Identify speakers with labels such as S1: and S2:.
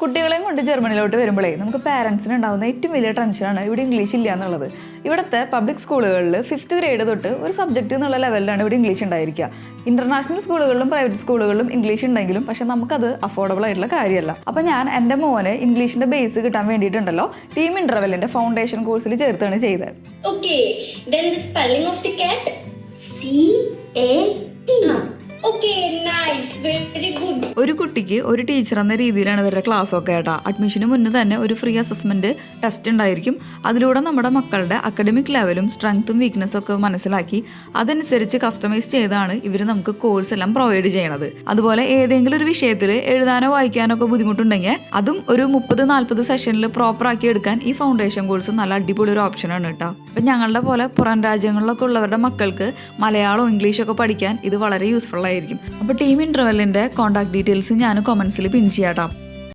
S1: കുട്ടികളെയും കൊണ്ട് ജർമ്മനിയിലോട്ട് വരുമ്പോഴേ നമുക്ക് പാരൻസിന് ഉണ്ടാകുന്ന ഏറ്റവും വലിയ ടെൻഷനാണ് ഇവിടെ ഇംഗ്ലീഷ് ഇല്ല എന്നുള്ളത്. ഇവിടുത്തെ പബ്ലിക് സ്കൂളുകളിൽ 5th ഗ്രേഡ് തൊട്ട് ഒരു സബ്ജക്റ്റ് എന്നുള്ള ലെവലിലാണ് ഇവിടെ ഇംഗ്ലീഷ് ഉണ്ടായിരിക്കുക. ഇന്റർനാഷണൽ സ്കൂളുകളിലും പ്രൈവറ്റ് സ്കൂളുകളിലും ഇംഗ്ലീഷ് ഉണ്ടെങ്കിലും പക്ഷെ നമുക്കത് അഫോർഡബിൾ ആയിട്ടുള്ള കാര്യമല്ല. അപ്പോൾ ഞാൻ എൻ്റെ മോന് ഇംഗ്ലീഷിൻ്റെ ബേസ് കിട്ടാൻ വേണ്ടിയിട്ടുണ്ടല്ലോ ടീം ഇൻ്റർവെല്ലിൻ്റെ ഫൗണ്ടേഷൻ കോഴ്സിൽ ചേർത്താണ് ചെയ്തത്.
S2: Okay, then the spelling of the cat?
S3: C-A-T.
S2: Okay, nice, very good.
S1: ഒരു കുട്ടിക്ക് ഒരു ടീച്ചർ എന്ന രീതിയിലാണ് ഇവരുടെ ക്ലാസ് ഒക്കെ കേട്ടോ. അഡ്മിഷന് മുന്നേ തന്നെ ഒരു ഫ്രീ അസസ്മെന്റ് ടെസ്റ്റ് ഉണ്ടായിരിക്കും. അതിലൂടെ നമ്മുടെ മക്കളുടെ അക്കാഡമിക് ലെവലും സ്ട്രെങ്ത്തും വീക്ക്നെസ്സും ഒക്കെ മനസ്സിലാക്കി അതനുസരിച്ച് കസ്റ്റമൈസ് ചെയ്താണ് ഇവർ നമുക്ക് കോഴ്സ് എല്ലാം പ്രൊവൈഡ് ചെയ്യണത്. അതുപോലെ ഏതെങ്കിലും ഒരു വിഷയത്തിൽ എഴുതാനോ വായിക്കാനോ ഒക്കെ ബുദ്ധിമുട്ടുണ്ടെങ്കിൽ അതും ഒരു 30-40 സെഷനിൽ പ്രോപ്പർ ആക്കി എടുക്കാൻ ഈ ഫൗണ്ടേഷൻ കോഴ്സ് നല്ല അടിപൊളി ഒരു ഓപ്ഷനാണ് കേട്ടോ. അപ്പം ഞങ്ങളുടെ പോലെ പുറം രാജ്യങ്ങളിലൊക്കെ ഉള്ളവരുടെ മക്കൾക്ക് മലയാളവും ഇംഗ്ലീഷൊക്കെ പഠിക്കാൻ ഇത് വളരെ യൂസ്ഫുൾ ആയിരിക്കും. അപ്പോൾ ടീം ഇൻ്റർവെല്ലിൻ്റെ കോൺടാക്ട് ഡീറ്റെയിൽസ് ഞാൻ കമൻസിൽ പിൻ ചെയ്യാം.